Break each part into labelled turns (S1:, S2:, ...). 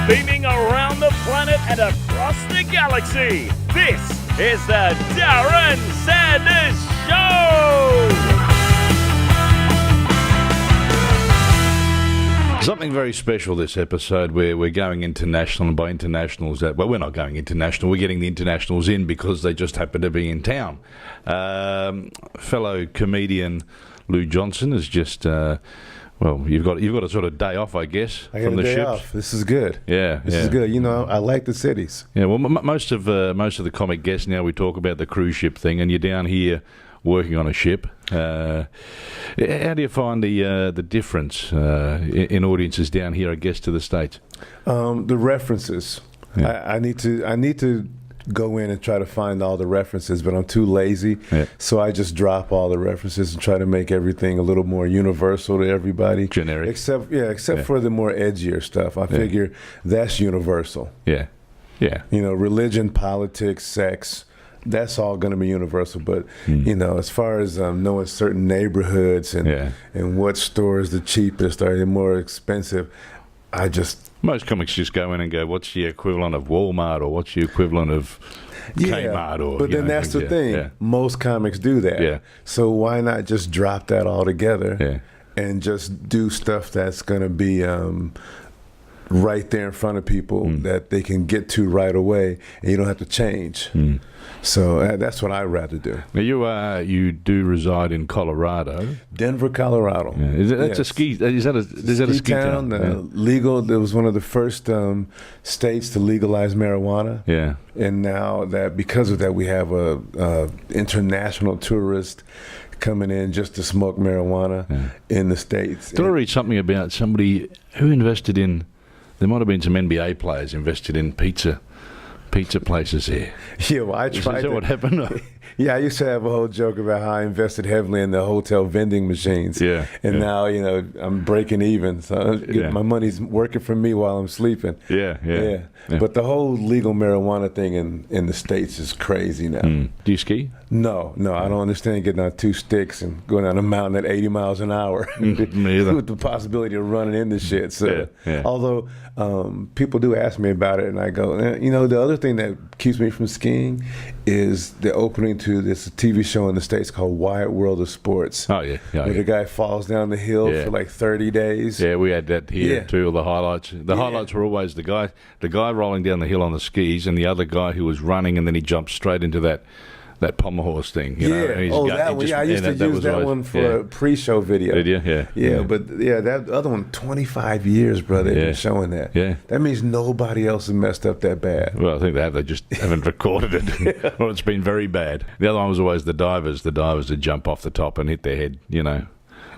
S1: beaming around the planet and across the galaxy. This is the Darren Sanders Show!
S2: Something very special this episode where we're going international, and by internationals, well, we're not going international, we're getting the internationals in because they just happen to be in town. Fellow comedian Lou Johnson is just, well, you've got a sort of day off, I guess, from the ships.
S3: Off. This is good.
S2: Yeah,
S3: this is good. You know, I like the cities.
S2: Yeah, well, most of the comic guests now, we talk about the cruise ship thing, and you're down here working on a ship. How do you find the difference in audiences down here, I guess, to the States?
S3: The references. Yeah. I need to go in and try to find all the references, but I'm too lazy. Yeah. So I just drop all the references and try to make everything a little more universal to everybody.
S2: Generic.
S3: Except for the more edgier stuff. I figure that's universal.
S2: Yeah. Yeah.
S3: You know, religion, politics, sex, that's all going to be universal. But, you know, as far as knowing certain neighborhoods and what store is the cheapest or the more expensive,
S2: most comics just go in and go, what's the equivalent of Walmart, or what's the equivalent of Kmart? Or,
S3: but then that's the thing. Yeah. Most comics do that. Yeah. So why not just drop that all together and just do stuff that's going to be right there in front of people that they can get to right away, and you don't have to change. So that's what I'd rather do.
S2: Now you do reside in Colorado,
S3: Denver, Colorado.
S2: Yeah. That's a ski. Is that a ski town?
S3: Legal. It was one of the first states to legalize marijuana.
S2: Yeah.
S3: And now because of that, we have a international tourist coming in just to smoke marijuana in the States.
S2: Did I read something about somebody who invested in? There might have been some NBA players invested in pizza places here.
S3: Yeah, well, I tried.
S2: Is that what happened?
S3: Yeah, I used to have a whole joke about how I invested heavily in the hotel vending machines.
S2: Yeah.
S3: And now, you know, I'm breaking even. So my money's working for me while I'm sleeping.
S2: Yeah.
S3: But the whole legal marijuana thing in the States is crazy now.
S2: Do you ski?
S3: No, I don't understand getting on 2 sticks and going down a mountain at 80 miles an hour.
S2: Me either.
S3: With the possibility of running into shit. So, although people do ask me about it, and I go, you know, the other thing that keeps me from skiing is the opening to this TV show in the States called Wide World of Sports.
S2: Oh, yeah.
S3: Where the guy falls down the hill for like 30 days.
S2: Yeah, we had that here too, the highlights. The highlights were always the guy rolling down the hill on the skis, and the other guy who was running, and then he jumped straight into that pommel horse thing. You know?
S3: That one. I used to use that one for a pre-show video.
S2: Did you? Yeah.
S3: But that other one, 25 years, brother, they've been showing that.
S2: Yeah.
S3: That means nobody else has messed up that bad.
S2: Well, I think they have. They just haven't recorded it. Well, it's been very bad. The other one was always the divers. The divers would jump off the top and hit their head, you know,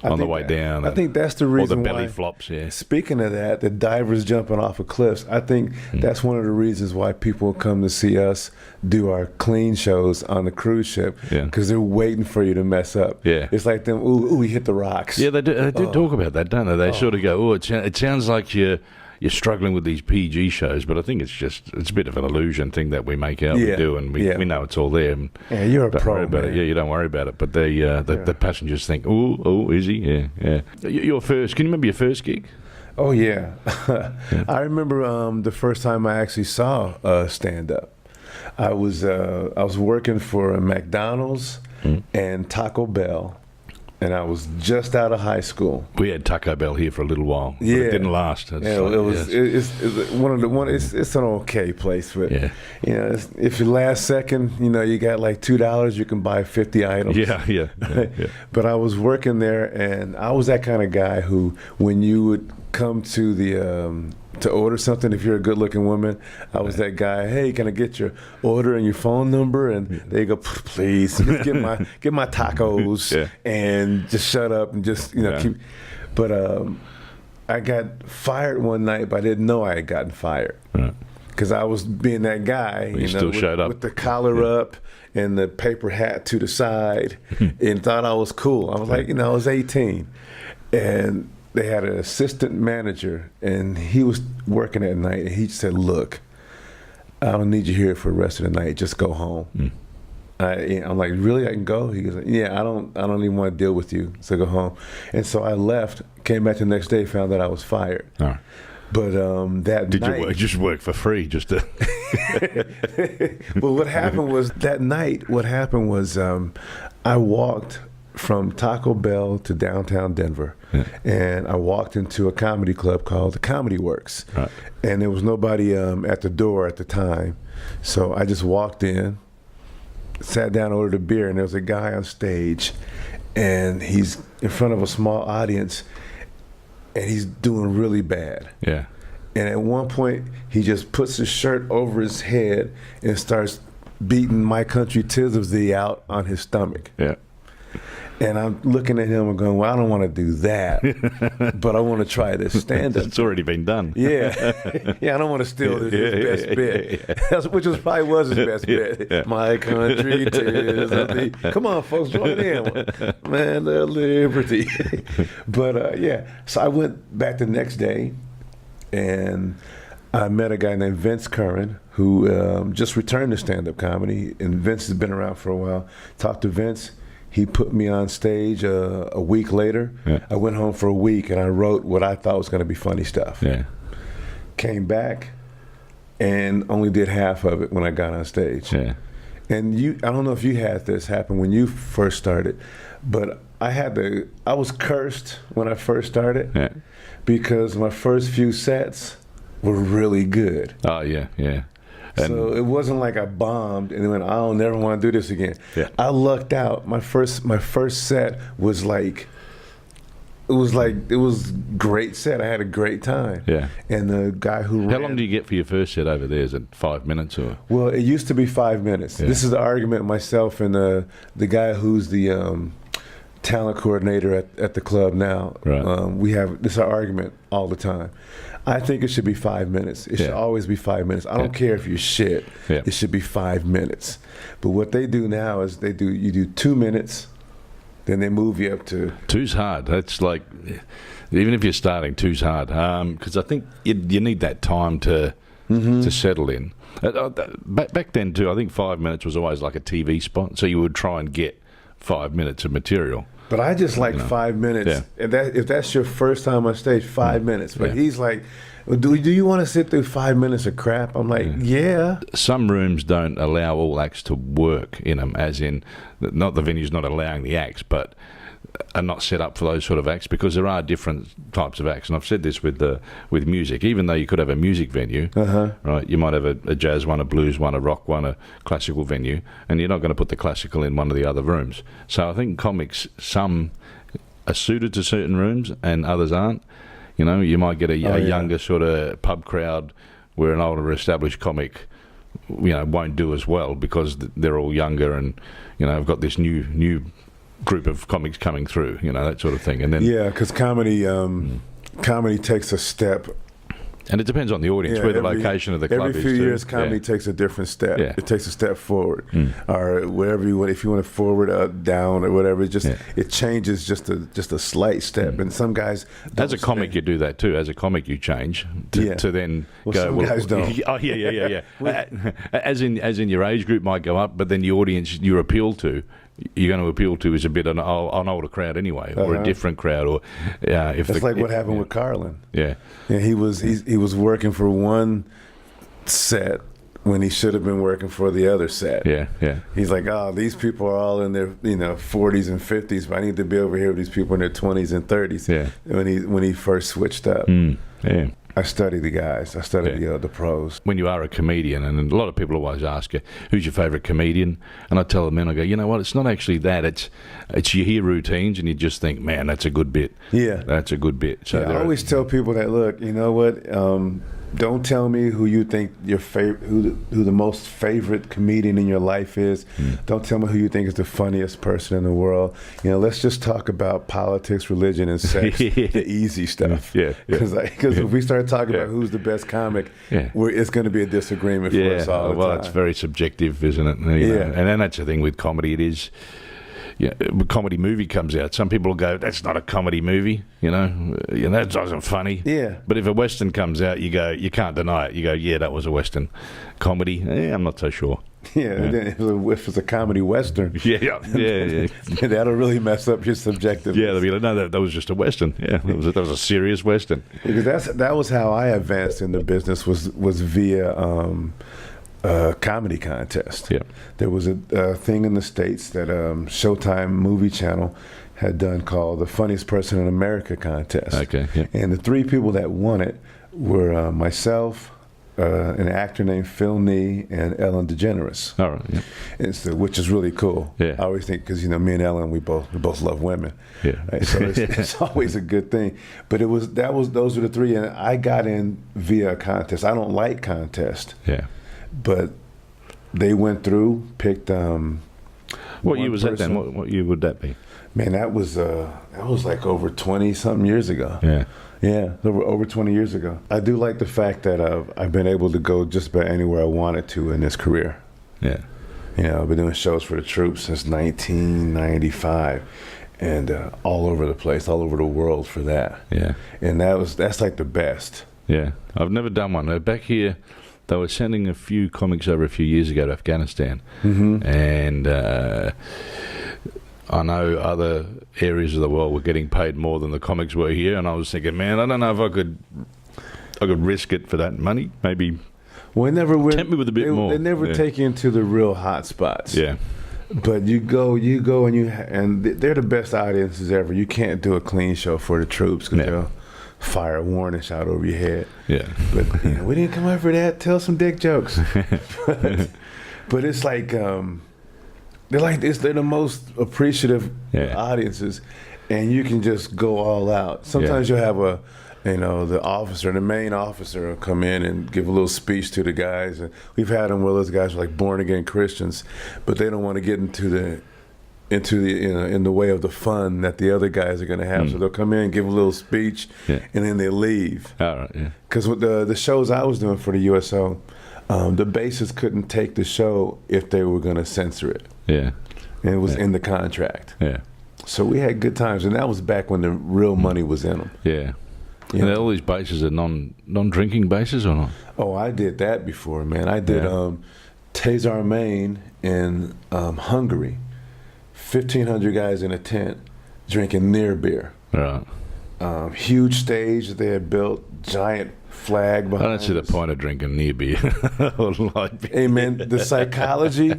S2: on the way down.
S3: I think that's the reason
S2: why. Or the belly flops,
S3: Speaking of that, the divers jumping off of cliffs, I think that's one of the reasons why people come to see us do our clean shows on the cruise ship, because they're waiting for you to mess up. Yeah. It's like them, ooh, we hit the rocks.
S2: Yeah, they do talk about that, don't they? They sort of go, it sounds like you're struggling with these PG shows, but I think it's a bit of an illusion thing that we make out we do, and we know it's all there.
S3: Yeah, you're a pro, man.
S2: You don't worry about it. But the passengers think, oh, is he? Yeah. Your first, can you remember your first gig?
S3: Oh, yeah. I remember the first time I actually saw stand-up. I was working for McDonald's and Taco Bell. And I was just out of high school.
S2: We had Taco Bell here for a little while. But it didn't last.
S3: It's an okay place, but you know, if you last second, you know, you got like $2, you can buy 50 items.
S2: Yeah.
S3: But I was working there, and I was that kind of guy who, when you would come to the to order something, if you're a good-looking woman, I was that guy. Hey, can I get your order and your phone number? And they go, please, just get my tacos and just shut up and just keep. But I got fired one night, but I didn't know I had gotten fired because I was being that guy, with the collar up and the paper hat to the side, and thought I was cool. I was like, I was 18, and they had an assistant manager, and he was working at night, and he said, look, I don't need you here for the rest of the night. Just go home. I'm like, really? I can go? He goes, yeah, I don't even want to deal with you, so go home. And so I left, came back the next day, found that I was fired. But that
S2: Did
S3: night,
S2: you just work for free just to?
S3: well, what happened was that night. What happened was I walked from Taco Bell to downtown Denver, and I walked into a comedy club called the Comedy Works, and there was nobody at the door at the time, so I just walked in, sat down, ordered a beer, and there was a guy on stage, and he's in front of a small audience, and he's doing really bad.
S2: Yeah.
S3: And at one point, he just puts his shirt over his head and starts beating "My Country 'Tis of Thee" out on his stomach.
S2: Yeah.
S3: And I'm looking at him and going, well, I don't want to do that, but I want to try this stand-up.
S2: It's already been done.
S3: Yeah. Yeah, I don't want to steal his best bit, which probably was his best bit.
S2: Yeah.
S3: My country, 'tis of thee. Come on, folks, join in. Man, the liberty. But, yeah, so I went back the next day, and I met a guy named Vince Curran who just returned to stand-up comedy, and Vince has been around for a while. Talked to Vince. He put me on stage a week later. Yeah. I went home for a week, and I wrote what I thought was going to be funny stuff.
S2: Yeah.
S3: Came back and only did half of it when I got on stage.
S2: Yeah.
S3: And I don't know if you had this happen when you first started, but I was cursed when I first started because my first few sets were really good.
S2: Oh, yeah, yeah. And
S3: so it wasn't like I bombed and went, I don't never want to do this again.
S2: Yeah.
S3: I lucked out. My first set was like it was great set. I had a great time.
S2: Yeah.
S3: And the guy who
S2: How long do you get for your first set over there? Is it 5 minutes or?
S3: Well, it used to be 5 minutes. Yeah. This is the argument myself and the guy who's the talent coordinator at the club now.
S2: Right.
S3: This is our argument all the time. I think it should be 5 minutes. It should always be 5 minutes. I don't care if you're shit. Yeah. It should be 5 minutes. But what they do now is you do 2 minutes, then they move you up to...
S2: Two's hard. That's like, even if you're starting, two's hard. Because I think you need that time to settle in. Back then too, I think 5 minutes was always like a TV spot. So you would try and get 5 minutes of material.
S3: But I just like 5 minutes. Yeah. If that's your first time on stage, 5 minutes. But he's like, do you want to sit through 5 minutes of crap? I'm like, yeah.
S2: Some rooms don't allow all acts to work in them, as in, not the venue's not allowing the acts, but are not set up for those sort of acts, because there are different types of acts. And I've said this with music. Even though you could have a music venue, right? You might have a jazz one, a blues one, a rock one, a classical venue, and you're not going to put the classical in one of the other rooms. So I think comics, some are suited to certain rooms and others aren't. You know, you might get a younger sort of pub crowd where an older established comic, won't do as well because they're all younger and, have got this new group of comics coming through, that sort of thing. And then
S3: because comedy takes a step,
S2: and it depends on the audience, where the location of the club is.
S3: Every few years, comedy takes a different step. Yeah. It takes a step forward, or wherever you want. If you want to forward, up, down, or whatever, it changes just a slight step. And some guys,
S2: as a comic, you do that too. As a comic, you change to then go.
S3: Some guys don't.
S2: Oh yeah. As in your age group might go up, but then the audience you appeal to. You're going to appeal to is a bit an older crowd anyway, or a different crowd, or if
S3: that's like what happened with Carlin.
S2: Yeah,
S3: he was working for one set when he should have been working for the other set.
S2: Yeah.
S3: He's like, these people are all in their 40s and 50s, but I need to be over here with these people in their 20s and 30s.
S2: Yeah,
S3: when he first switched up.
S2: Yeah.
S3: I study the guys. I study the pros.
S2: When you are a comedian, and a lot of people always ask you, who's your favourite comedian? And I tell them, and I go, you know what? It's not actually that. It's you hear routines, and you just think, man, that's a good bit.
S3: Yeah,
S2: that's a good bit. So
S3: I always tell people that, look, you know what? Don't tell me who you think your favorite, who the most favorite comedian in your life is. Don't tell me who you think is the funniest person in the world. Let's just talk about politics, religion, and sex, the easy stuff.
S2: Yeah.
S3: Because if we start talking about who's the best comic, it's going to be a disagreement for us all the time.
S2: Well, it's very subjective, isn't it? And then that's the thing with comedy. It is. a comedy movie comes out, some people will go, "That's not a comedy movie," that wasn't funny.
S3: Yeah.
S2: But if a Western comes out, you can't deny it. You go, "Yeah, that was a Western comedy." I'm not so sure.
S3: Yeah, if it's a comedy Western.
S2: Yeah.
S3: That'll really mess up your subjective.
S2: Yeah, they'll be like, "No, that was just a Western." Yeah, that was a serious Western.
S3: Because that was how I advanced in the business was via a comedy contest.
S2: Yeah.
S3: There was a thing in the States that Showtime Movie Channel had done called the Funniest Person in America contest.
S2: Okay. Yeah.
S3: And the 3 people that won it were myself, an actor named Phil Nee, and Ellen DeGeneres.
S2: All right. Yeah.
S3: Which is really cool.
S2: Yeah.
S3: I always think because me and Ellen we both love women.
S2: Yeah.
S3: Right? So it's always a good thing. But those were the 3, and I got in via a contest. I don't like contests.
S2: Yeah.
S3: But they went through, picked.
S2: What year was that then? What year would that be?
S3: Man, that was like over 20-something years ago.
S2: Yeah.
S3: Yeah, over 20 years ago. I do like the fact that I've been able to go just about anywhere I wanted to in this career.
S2: Yeah.
S3: I've been doing shows for the troops since 1995, and all over the place, all over the world for that.
S2: Yeah.
S3: And that's like the best.
S2: Yeah. I've never done one. Back here, they were sending a few comics over a few years ago to Afghanistan. Mm-hmm. And I know other areas of the world were getting paid more than the comics were here, and I was thinking, man, I don't know if I could risk it for that money. Maybe tempt me with a bit more.
S3: They never take you into the real hot spots.
S2: Yeah.
S3: But you go, and they're the best audiences ever. You can't do a clean show for the troops because they'll fire a warning shot over your head.
S2: Yeah.
S3: But we didn't come out for that. Tell some dick jokes. but it's like. They're the most appreciative audiences, and you can just go all out. Sometimes you'll have the main officer will come in and give a little speech to the guys. And we've had them where those guys are like born again Christians, but they don't want to get into the in the way of the fun that the other guys are going to have. So they'll come in and give a little speech, and then they leave.
S2: All right. Yeah.
S3: Because with the shows I was doing for the USO. The bases couldn't take the show if they were going to censor it.
S2: Yeah.
S3: And it was in the contract.
S2: Yeah.
S3: So we had good times, and that was back when the real money was in them.
S2: Yeah. And all these bases are non-drinking bases or not? Oh,
S3: I did that before, man. I did Tazar, Maine in Hungary. 1,500 guys in a tent drinking near beer.
S2: Right.
S3: Huge stage that they had built, giant flag behind.
S2: I don't see the point of drinking near beer or light beer.
S3: Hey man, the psychology,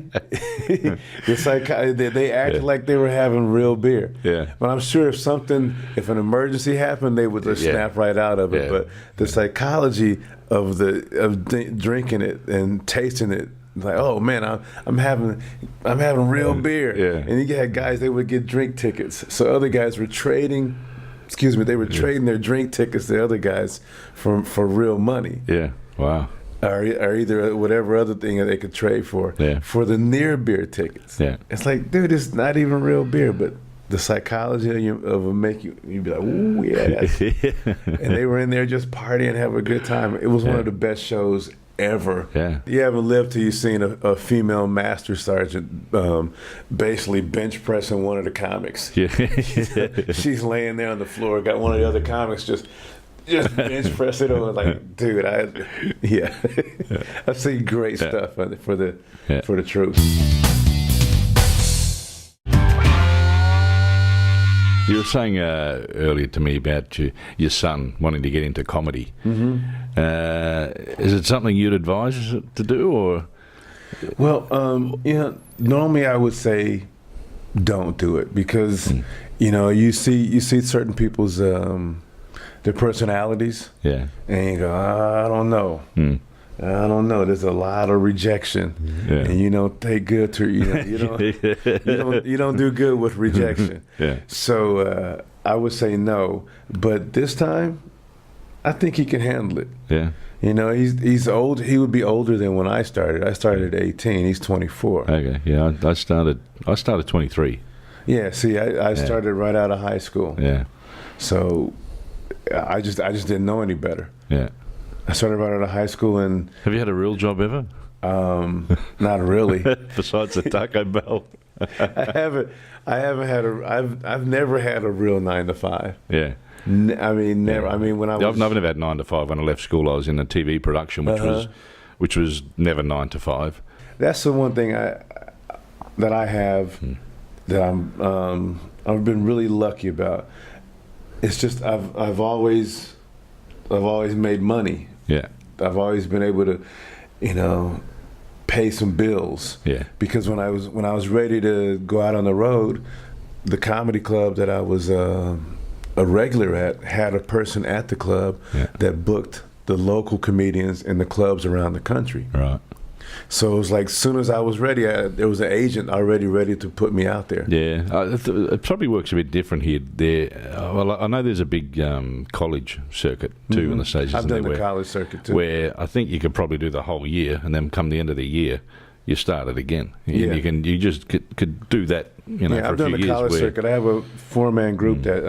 S3: they acted like they were having real beer.
S2: Yeah.
S3: But I'm sure if an emergency happened, they would just snap right out of it.
S2: Yeah.
S3: But the psychology of drinking it and tasting it, like, oh man, I'm having real beer.
S2: Yeah.
S3: And you had guys, they would get drink tickets. So other guys were trading. They were trading their drink tickets to other guys for real money.
S2: Yeah, wow.
S3: Or either whatever other thing that they could trade for the near beer tickets.
S2: Yeah.
S3: It's like, dude, it's not even real beer, but the psychology of it make you'd be like, ooh, yeah. And they were in there just partying, having a good time. It was one of the best shows ever.
S2: Yeah.
S3: You haven't lived till you've seen a female master sergeant basically bench pressing one of the comics.
S2: Yeah.
S3: She's laying there on the floor, got one of the other comics just bench pressing over, like, dude, I've seen great stuff for the troops.
S2: You were saying earlier to me about your son wanting to get into comedy. Mm-hmm. Is it something you'd advise to do, or?
S3: Well, normally I would say don't do it because you see certain people's their personalities, and you go, I don't know. I don't know. There's a lot of rejection, and you don't take good to you don't do good with rejection. So I would say no. But this time, I think he can handle it. Yeah. He's old. He would be older than when I started. I started at 18. He's 24.
S2: Okay. Yeah. I started 23.
S3: Yeah. See, I started right out of high school.
S2: Yeah.
S3: So I just didn't know any better.
S2: Yeah.
S3: I started right out of high school, and
S2: have you had a real job ever?
S3: Not really.
S2: Besides the Taco Bell.
S3: I've never had a real 9 to 5.
S2: Yeah.
S3: I mean, never.
S2: Yeah.
S3: I mean, when I was,
S2: I've never had 9 to 5. When I left school, I was in a TV production, which was never 9 to 5.
S3: That's the one thing that I have that I've been really lucky about. It's just I've always made money.
S2: Yeah.
S3: I've always been able to, pay some bills.
S2: Yeah.
S3: Because when I was ready to go out on the road, the comedy club that I was a regular at had a person at the club that booked the local comedians in the clubs around the country.
S2: Right.
S3: So it was like, as soon as I was ready, there was an agent already ready to put me out there.
S2: Yeah, it probably works a bit different here. Well, I know there's a big college circuit too in the States.
S3: I've done the college circuit too.
S2: Where I think you could probably do the whole year, and then come the end of the year, you start it again.
S3: Yeah.
S2: You just could do that. For a few years.
S3: I've done the college circuit. I have a 4-man group that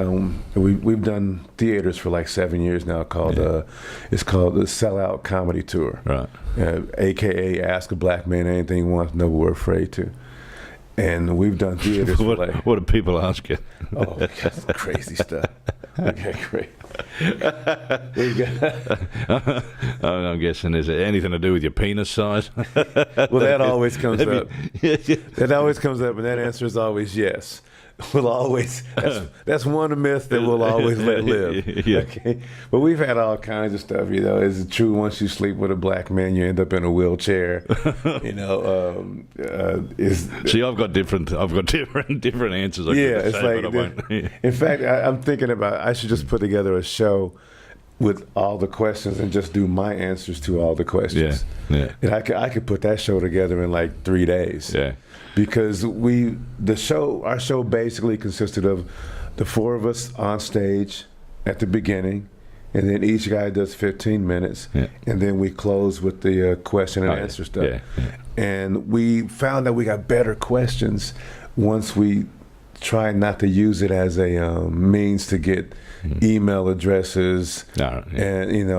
S3: we've done theaters for like 7 years now. It's called the Sellout Comedy Tour. Right. AKA Ask a Black Man Anything You Want to Know What We're Afraid To. And we've done theaters for like...
S2: What do people ask you?
S3: Oh, we got some crazy stuff. Okay, great.
S2: I'm guessing, is it anything to do with your penis size?
S3: Well, that always comes up. That always comes up, and that answer is always yes. We'll always. That's one myth that we'll always let live.
S2: Yeah.
S3: Okay, but we've had all kinds of stuff. Is it true once you sleep with a black man, you end up in a wheelchair?
S2: See, I've got different answers.
S3: It's like. In fact, I'm thinking about. I should just put together a show with all the questions and just do my answers to all the questions. Yeah. And I could put that show together in like 3 days.
S2: Yeah.
S3: Because our show basically consisted of the 4 of us on stage at the beginning, and then each guy does 15 minutes, and then we close with the question and answer stuff. Yeah. And we found that we got better questions once we tried not to use it as a means to get email addresses and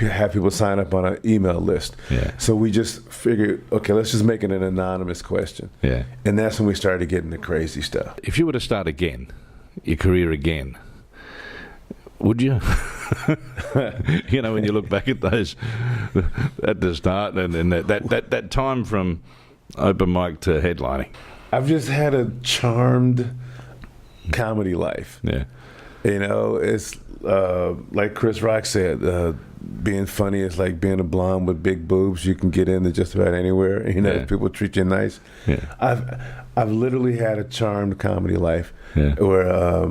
S3: have people sign up on an email list. Yeah. So we just figured, okay, let's just make it an anonymous question. Yeah. And that's when we started getting the crazy stuff.
S2: If you were to start again, your career again, would you? When you look back at those at the start and that time from open mic to headlining.
S3: I've just had a charmed comedy life. Yeah. It's like Chris Rock said, being funny is like being a blonde with big boobs. You can get into just about anywhere. If people treat you nice. Yeah. I've literally had a charmed comedy life where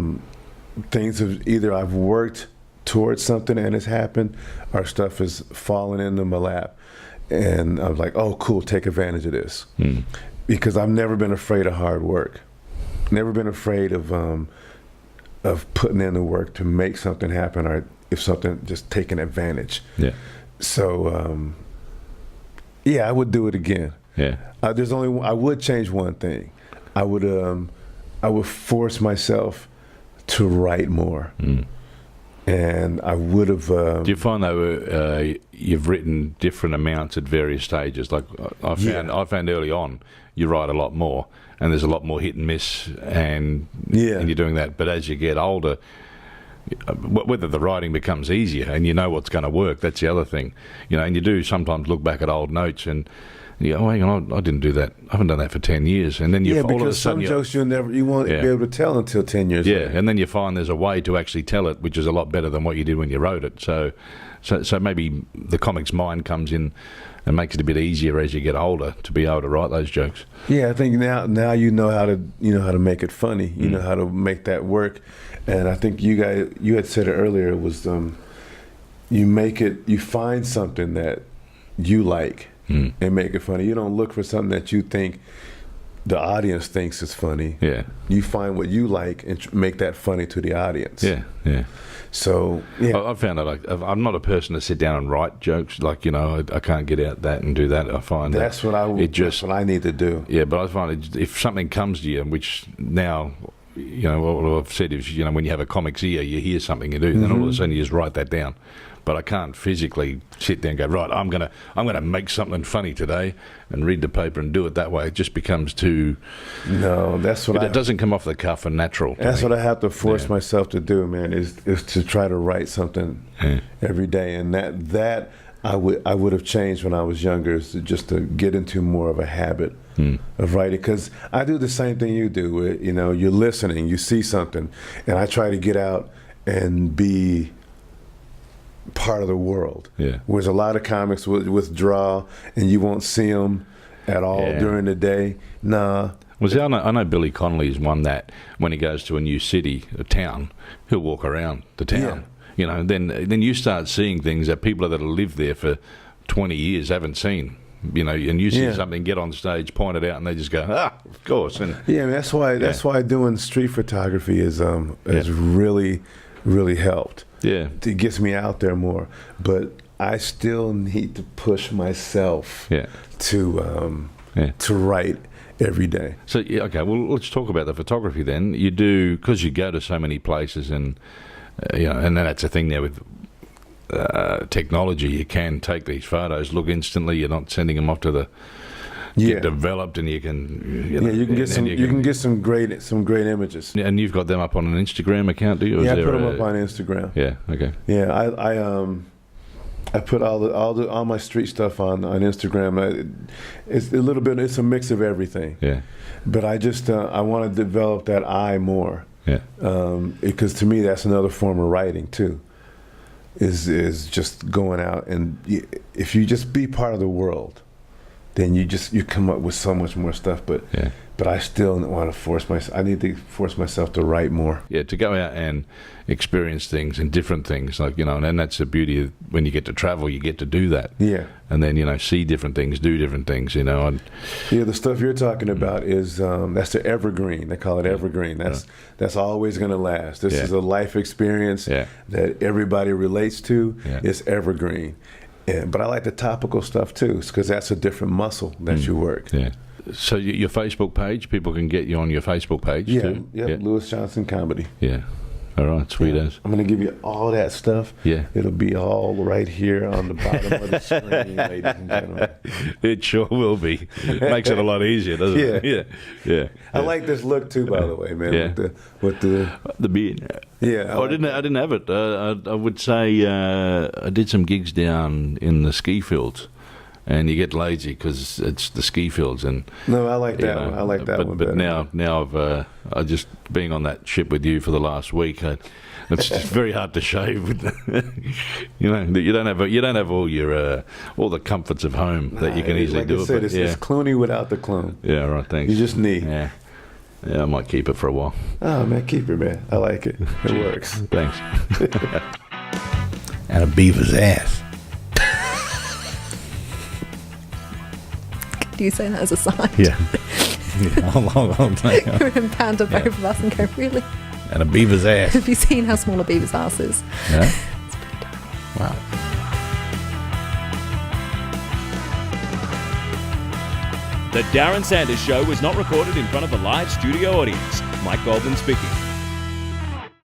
S3: things have either I've worked towards something and it's happened, or stuff has fallen into my lap, and I was like, oh, cool, take advantage of this. Because I've never been afraid of hard work, never been afraid of putting in the work to make something happen, or if something just taking advantage. Yeah. So, I would do it again. Yeah. I would change one thing. I would force myself to write more. And I would have. Do
S2: you find though you've written different amounts at various stages? Like I found early on, you write a lot more, and there's a lot more hit and miss, and you're doing that. But as you get older, whether the writing becomes easier and you know what's going to work, that's the other thing. And you do sometimes look back at old notes and you go, oh, hang on, I didn't do that. I haven't done that for 10 years. And then all of a sudden
S3: some jokes you won't be able to tell until 10 years later.
S2: And then you find there's a way to actually tell it, which is a lot better than what you did when you wrote it. So maybe the comic's mind comes in and makes it a bit easier as you get older to be able to write those jokes.
S3: Yeah, I think now you know how to make it funny. You know how to make that work. And I think you had said it earlier. It was you find something that you like and make it funny. You don't look for something that you think the audience thinks is funny. Yeah, you find what you like and make that funny to the audience. Yeah. So
S2: I found that I'm not a person to sit down and write jokes. Like I can't get out that and do that. I find
S3: that's what I need to do.
S2: Yeah, but I find if something comes to you, which now. What I've said is, when you have a comic's ear, you hear something you do, then all of a sudden you just write that down. but I can't physically sit there and go, right, I'm gonna make something funny today and read the paper and do it that way. It just becomes too.
S3: No, that's what
S2: It doesn't come off the cuff and natural.
S3: That's what I have to force myself to do, man. Is to try to write something every day, and that I would have changed when I was younger, is just to get into more of a habit of writing, because I do the same thing you do. Where, you're listening, you see something, and I try to get out and be part of the world. Yeah. Whereas a lot of comics would withdraw, and you won't see them at all during the day. Nah.
S2: Well, see, I know Billy Connolly's one that when he goes to a new city, a town, he'll walk around the town. Yeah. Then you start seeing things that people that have lived there for 20 years haven't seen. And you see something, get on stage, point it out, and they just go, of course. And
S3: that's why doing street photography has really, really helped. Yeah, it gets me out there more. But I still need to push myself to write every day.
S2: So okay, well, let's talk about the photography then. You do, because you go to so many places, and and that's the thing there with technology. You can take these photos, look instantly. You're not sending them off to the get developed, and you can
S3: you can get some great images.
S2: Yeah, and you've got them up on an Instagram account, do you?
S3: I put them up on Instagram.
S2: Yeah, okay.
S3: Yeah, I put all my street stuff on Instagram. It's a little bit. It's a mix of everything. Yeah, but I just I want to develop that eye more. Yeah, because to me that's another form of writing too. Is just going out, and if you just be part of the world, then you come up with so much more stuff. But I still want to force myself. I need to force myself to write more.
S2: Yeah, to go out and experience things and different things, like and that's the beauty of when you get to travel. You get to do that. Yeah, and then see different things, do different things. And
S3: the stuff you're talking about is that's the evergreen. They call it evergreen. That's always going to last. This is a life experience that everybody relates to. It's evergreen. But I like the topical stuff too, because that's a different muscle that you work. Yeah.
S2: So your Facebook page, people can get you on your Facebook page too?
S3: Yeah, Lewis Johnson Comedy.
S2: Yeah. All right, sweet as.
S3: I'm going to give you all that stuff. Yeah. It'll be all right here on the bottom of the screen, ladies and gentlemen.
S2: It sure will be. It makes it a lot easier, doesn't it? Yeah.
S3: I like this look too, by the way, man.
S2: Yeah.
S3: With
S2: the beard. Yeah. I didn't have it. I would say I did some gigs down in the ski fields. And you get lazy because it's the ski fields, and
S3: no, I like that one. I like that one.
S2: But now I've just being on that ship with you for the last week. It's just very hard to shave with you don't have all your all the comforts of home that you can easily do.
S3: Like I said, it's Clooney without the clone.
S2: Yeah, right. Thanks.
S3: You just need.
S2: Yeah, I might keep it for a while.
S3: Oh man, keep it, man. I like it. It works.
S2: Thanks.
S4: And a beaver's ass.
S5: Do you say that as a sign?
S4: Yeah. I'll take it.
S5: You're in panda both of us and go, really?
S4: And a beaver's ass.
S5: Have you seen how small a beaver's ass is?
S4: Yeah.
S5: It's pretty tiny.
S4: Wow.
S1: The Darren Sanders Show was not recorded in front of a live studio audience. Mike Goldman speaking.